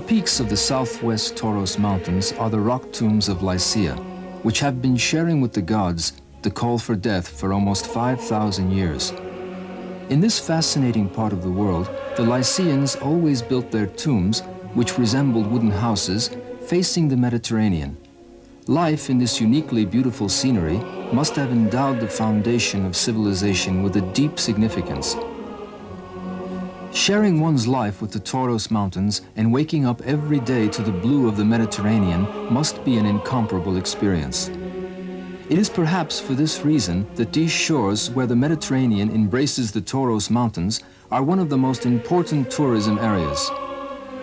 peaks of the southwest Taurus Mountains are the rock tombs of Lycia, which have been sharing with the gods the call for death for almost 5,000 years. In this fascinating part of the world, the Lycians always built their tombs, which resembled wooden houses, facing the Mediterranean. Life in this uniquely beautiful scenery must have endowed the foundation of civilization with a deep significance. Sharing one's life with the Taurus Mountains and waking up every day to the blue of the Mediterranean must be an incomparable experience. It is perhaps for this reason that these shores where the Mediterranean embraces the Taurus Mountains are one of the most important tourism areas.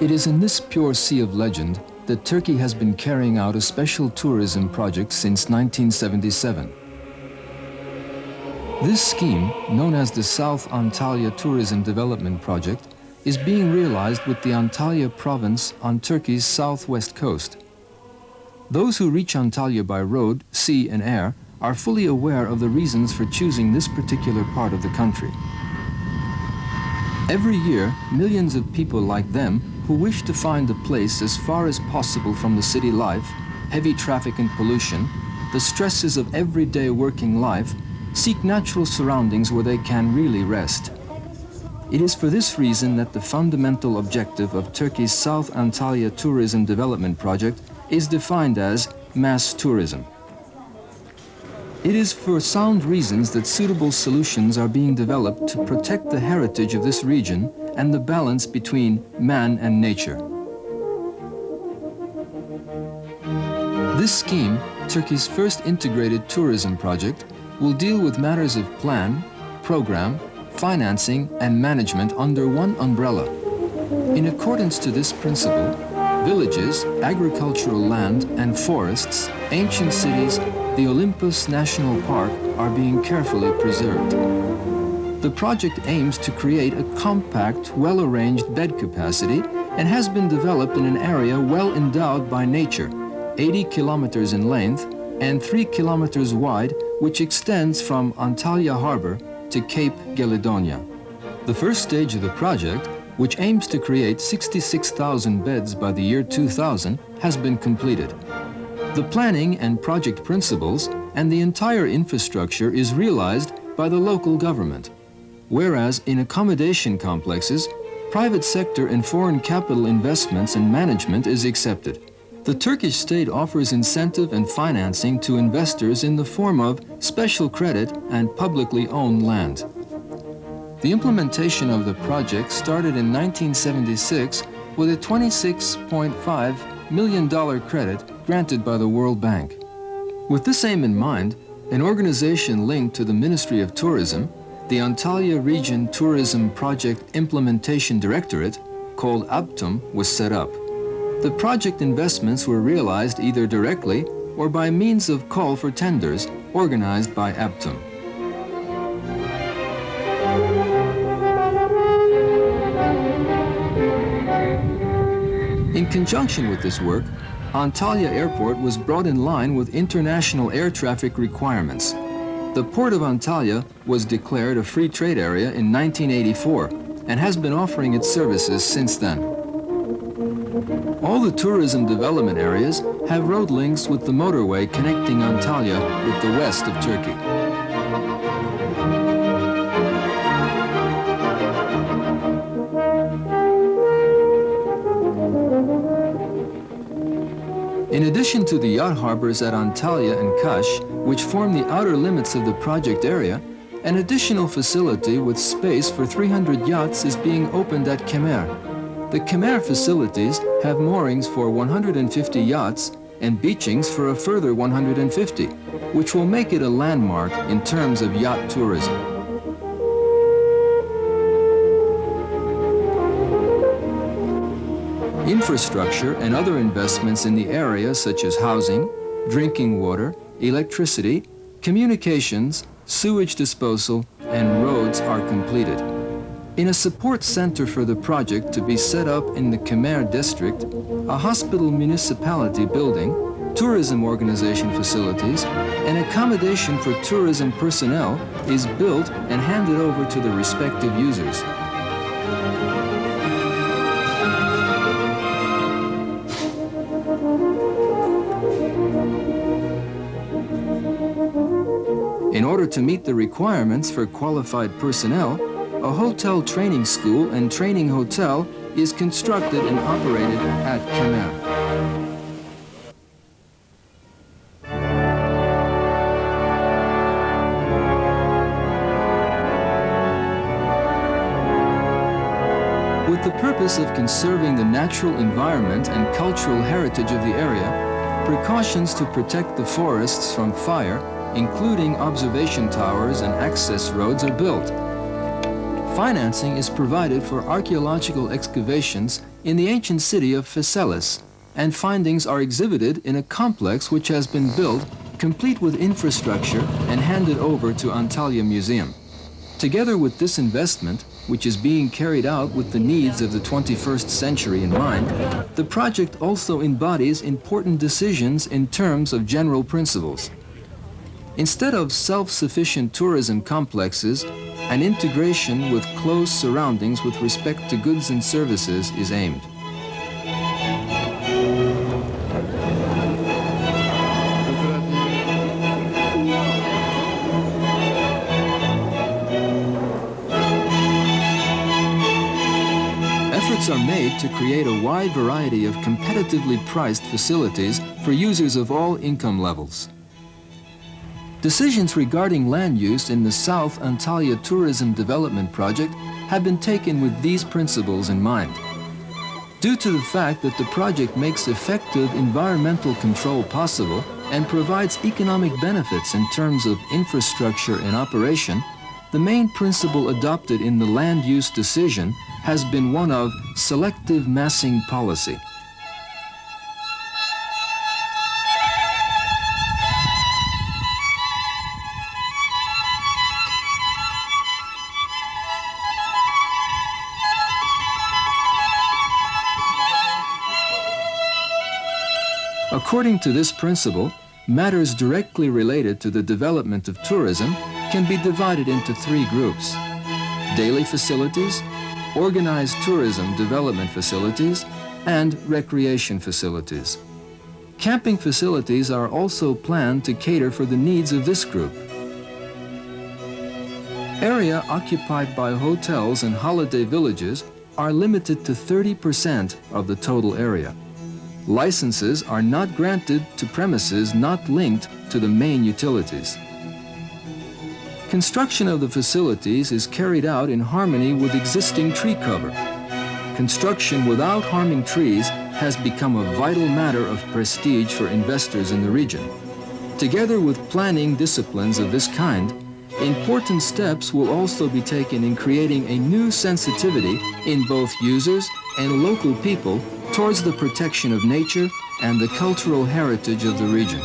It is in this pure sea of legend that Turkey has been carrying out a special tourism project since 1977. This scheme, known as the South Antalya Tourism Development Project, is being realized with the Antalya province on Turkey's southwest coast. Those who reach Antalya by road, sea and air are fully aware of the reasons for choosing this particular part of the country. Every year, millions of people like them who wish to find a place as far as possible from the city life, heavy traffic and pollution, the stresses of everyday working life, seek natural surroundings where they can really rest. It is for this reason that the fundamental objective of Turkey's South Antalya Tourism Development Project is defined as mass tourism. It is for sound reasons that suitable solutions are being developed to protect the heritage of this region and the balance between man and nature. This scheme, Turkey's first integrated tourism project, will deal with matters of plan, program, financing and management under one umbrella. In accordance to this principle, villages, agricultural land and forests, ancient cities, the Olympus National Park are being carefully preserved. The project aims to create a compact, well-arranged bed capacity and has been developed in an area well endowed by nature, 80 kilometers in length and 3 kilometers wide, which extends from Antalya Harbor to Cape Gelidonia. The first stage of the project, which aims to create 66,000 beds by the year 2000, has been completed. The planning and project principles and the entire infrastructure is realized by the local government, whereas in accommodation complexes, private sector and foreign capital investments and management is accepted. The Turkish state offers incentive and financing to investors in the form of special credit and publicly owned land. The implementation of the project started in 1976 with a $26.5 million credit granted by the World Bank. With this aim in mind, an organization linked to the Ministry of Tourism, the Antalya Region Tourism Project Implementation Directorate, called ALTAS, was set up. The project investments were realized either directly or by means of call for tenders organized by ALTAS. In conjunction with this work, Antalya Airport was brought in line with international air traffic requirements. The port of Antalya was declared a free trade area in 1984 and has been offering its services since then. All the tourism development areas have road links with the motorway connecting Antalya with the west of Turkey. In addition to the yacht harbors at Antalya and Kaş, which form the outer limits of the project area, an additional facility with space for 300 yachts is being opened at Kemer. The Kemer facilities have moorings for 150 yachts and beachings for a further 150, which will make it a landmark in terms of yacht tourism. Infrastructure and other investments in the area such as housing, drinking water, electricity, communications, sewage disposal, and roads are completed. In a support center for the project to be set up in the Kemer district, a hospital municipality building, tourism organization facilities, and accommodation for tourism personnel is built and handed over to the respective users. order to meet the requirements for qualified personnel, a hotel training school and training hotel is constructed and operated at Kemer. With the purpose of conserving the natural environment and cultural heritage of the area, precautions to protect the forests from fire, including observation towers and access roads, are built. Financing is provided for archaeological excavations in the ancient city of Pheselis, and findings are exhibited in a complex which has been built, complete with infrastructure, and handed over to Antalya Museum. Together with this investment, which is being carried out with the needs of the 21st century in mind, the project also embodies important decisions in terms of general principles. Instead of self-sufficient tourism complexes, an integration with close surroundings with respect to goods and services is aimed. Efforts are made to create a wide variety of competitively priced facilities for users of all income levels. Decisions regarding land use in the South Antalya Tourism Development Project have been taken with these principles in mind. Due to the fact that the project makes effective environmental control possible and provides economic benefits in terms of infrastructure and operation, the main principle adopted in the land use decision has been one of selective massing policy. According to this principle, matters directly related to the development of tourism can be divided into three groups: daily facilities, organized tourism development facilities, and recreation facilities. Camping facilities are also planned to cater for the needs of this group. Area occupied by hotels and holiday villages are limited to 30% of the total area. Licenses are not granted to premises not linked to the main utilities. Construction of the facilities is carried out in harmony with existing tree cover. Construction without harming trees has become a vital matter of prestige for investors in the region. Together with planning disciplines of this kind, important steps will also be taken in creating a new sensitivity in both users and local people towards the protection of nature and the cultural heritage of the region.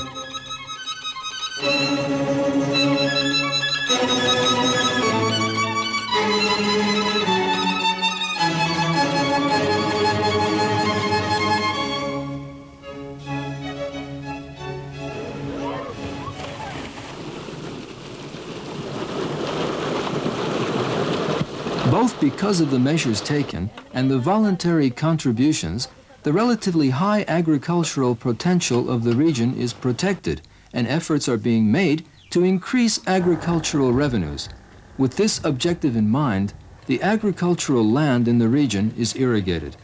Both because of the measures taken and the voluntary contributions, the relatively high agricultural potential of the region is protected, and efforts are being made to increase agricultural revenues. With this objective in mind, the agricultural land in the region is irrigated.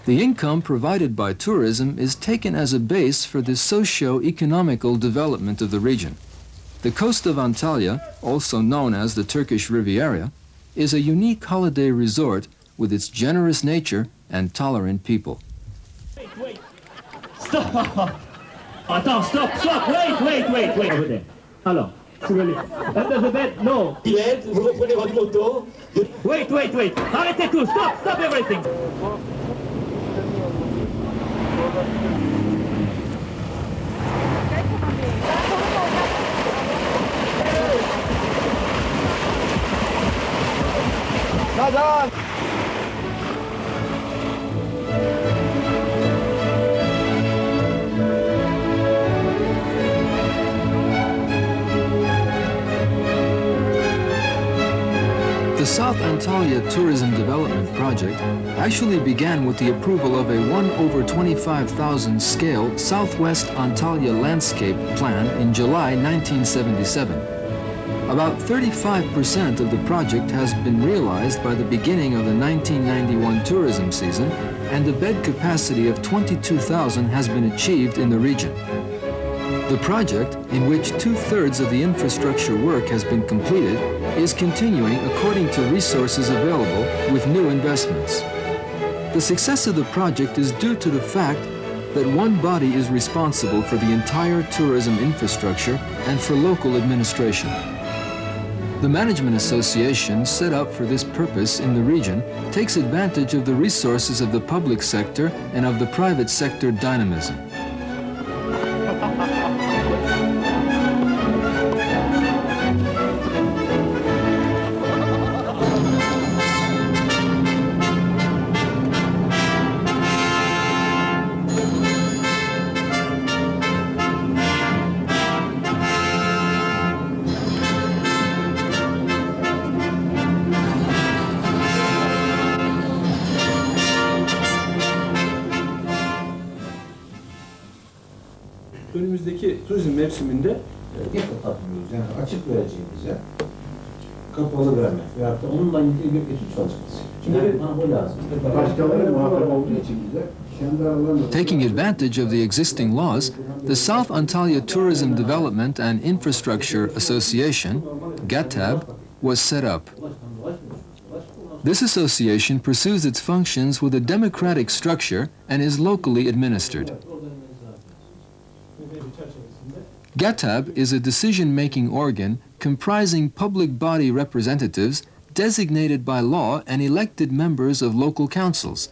The income provided by tourism is taken as a base for the socio-economical development of the region. The coast of Antalya, also known as the Turkish Riviera, is a unique holiday resort with its generous nature and tolerant people. Wait. Stop! Attends, stop! Wait! Over there. Alors, under the bed, no. Vous reprenez votre moto. Wait! Arrêtez tout! Stop everything! The South Antalya Tourism Development Project actually began with the approval of a 1/25,000 scale Southwest Antalya landscape plan in July 1977. About 35% of the project has been realized by the beginning of the 1991 tourism season, and a bed capacity of 22,000 has been achieved in the region. The project, in which 2/3 of the infrastructure work has been completed, is continuing according to resources available with new investments. The success of the project is due to the fact that one body is responsible for the entire tourism infrastructure and for local administration. The Management Association set up for this purpose in the region takes advantage of the resources of the public sector and of the private sector dynamism. Önümüzdeki turizm mevsiminde GATAB diyoruz, yani açık vereceğimize kapalı vermek veyahut da onunla ilgili bir etüt çalışması. Çünkü bana bu lazım. Başkaları muhatap olduğu için bize kendi aralarında... Taking advantage of the existing laws, the South Antalya Tourism Development and Infrastructure Association, GATAB, was set up. This association pursues its functions with a democratic structure and is locally administered. GATAB is a decision-making organ comprising public body representatives designated by law and elected members of local councils.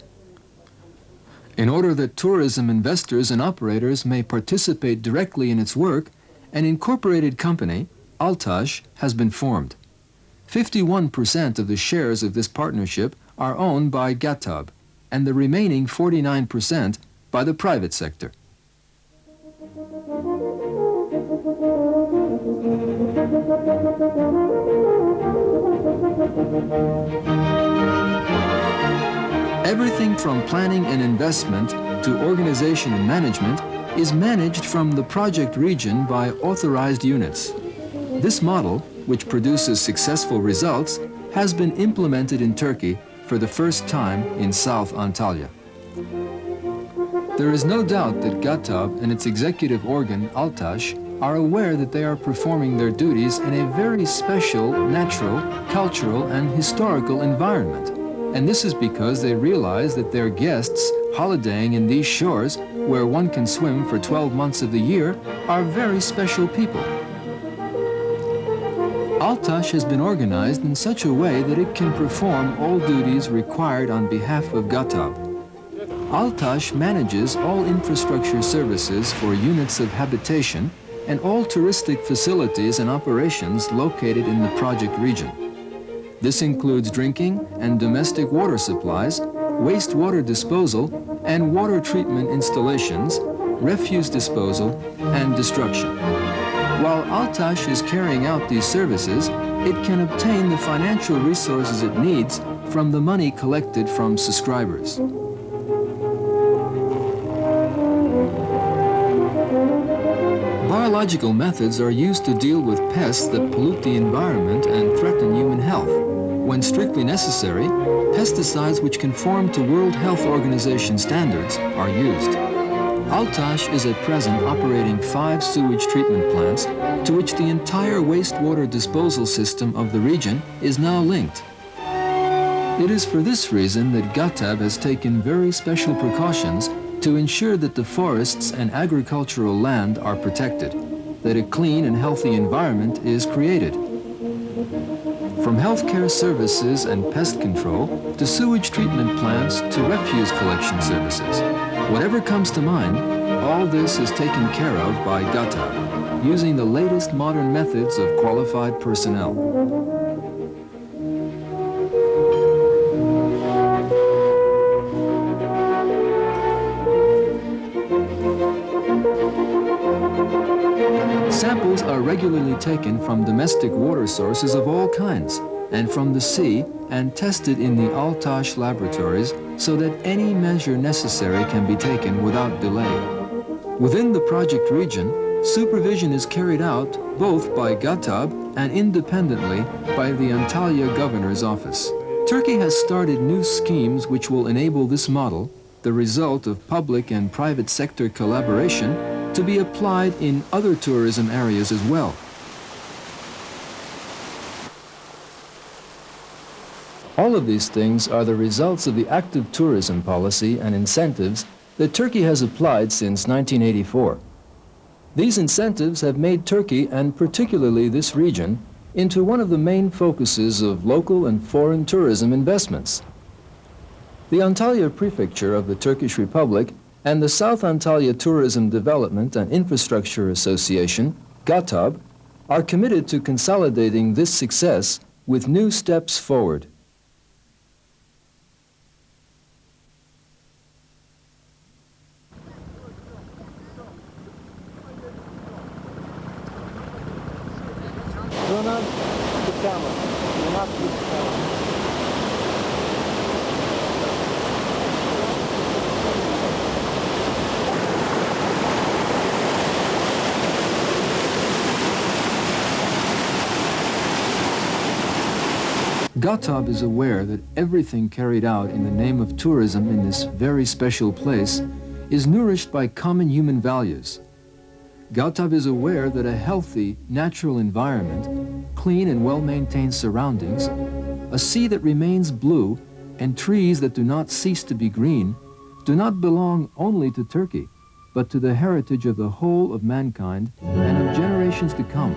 In order that tourism investors and operators may participate directly in its work, an incorporated company, ALTAS, has been formed. 51% of the shares of this partnership are owned by GATAB, and the remaining 49% by the private sector. Everything from planning and investment to organization and management is managed from the project region by authorized units. This model, which produces successful results, has been implemented in Turkey for the first time in South Antalya. There is no doubt that GATAB and its executive organ, ALTAS, are aware that they are performing their duties in a very special, natural, cultural, and historical environment. And this is because they realize that their guests holidaying in these shores, where one can swim for 12 months of the year, are very special people. ALTAS has been organized in such a way that it can perform all duties required on behalf of GATAB. ALTAS manages all infrastructure services for units of habitation and all touristic facilities and operations located in the project region. This includes drinking and domestic water supplies, wastewater disposal, and water treatment installations, refuse disposal, and destruction. While ALTAS is carrying out these services, it can obtain the financial resources it needs from the money collected from subscribers. Biological methods are used to deal with pests that pollute the environment and threaten human health. When strictly necessary, pesticides which conform to World Health Organization standards are used. ALTAS is at present operating 5 sewage treatment plants to which the entire wastewater disposal system of the region is now linked. It is for this reason that GATAB has taken very special precautions to ensure that the forests and agricultural land are protected, that a clean and healthy environment is created. From healthcare services and pest control to sewage treatment plants to refuse collection services. Whatever comes to mind, all this is taken care of by GATAB, using the latest modern methods of qualified personnel. Samples are regularly taken from domestic water sources of all kinds and from the sea and tested in the ALTAS laboratories so that any measure necessary can be taken without delay. Within the project region, Supervision is carried out both by GATAB and independently by the Antalya Governor's Office. Turkey has started new schemes which will enable this model, the result of public and private sector collaboration, to be applied in other tourism areas as well. All of these things are the results of the active tourism policy and incentives that Turkey has applied since 1984. These incentives have made Turkey, and particularly this region, into one of the main focuses of local and foreign tourism investments. The Antalya Prefecture of the Turkish Republic and the South Antalya Tourism Development and Infrastructure Association, GATAB, are committed to consolidating this success with new steps forward. GATAB is aware that everything carried out in the name of tourism in this very special place is nourished by common human values. GATAB is aware that a healthy, natural environment, clean and well-maintained surroundings, a sea that remains blue, and trees that do not cease to be green, do not belong only to Turkey, but to the heritage of the whole of mankind and of generations to come.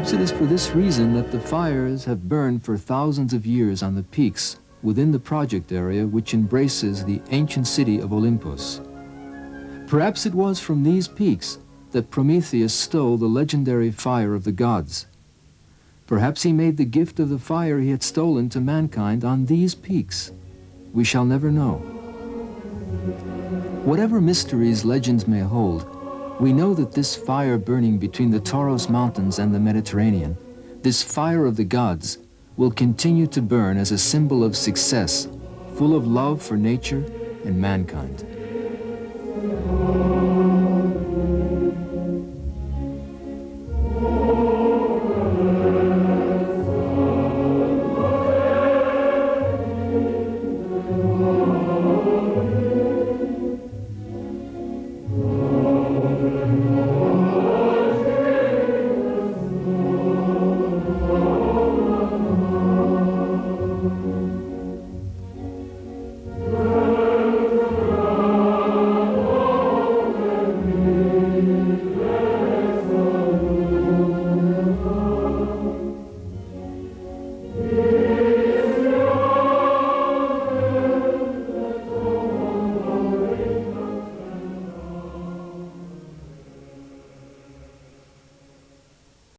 Perhaps it is for this reason that the fires have burned for thousands of years on the peaks within the project area which embraces the ancient city of Olympus. Perhaps it was from these peaks that Prometheus stole the legendary fire of the gods. Perhaps he made the gift of the fire he had stolen to mankind on these peaks. We shall never know. Whatever mysteries legends may hold, we know that this fire burning between the Taurus Mountains and the Mediterranean, this fire of the gods, will continue to burn as a symbol of success, full of love for nature and mankind.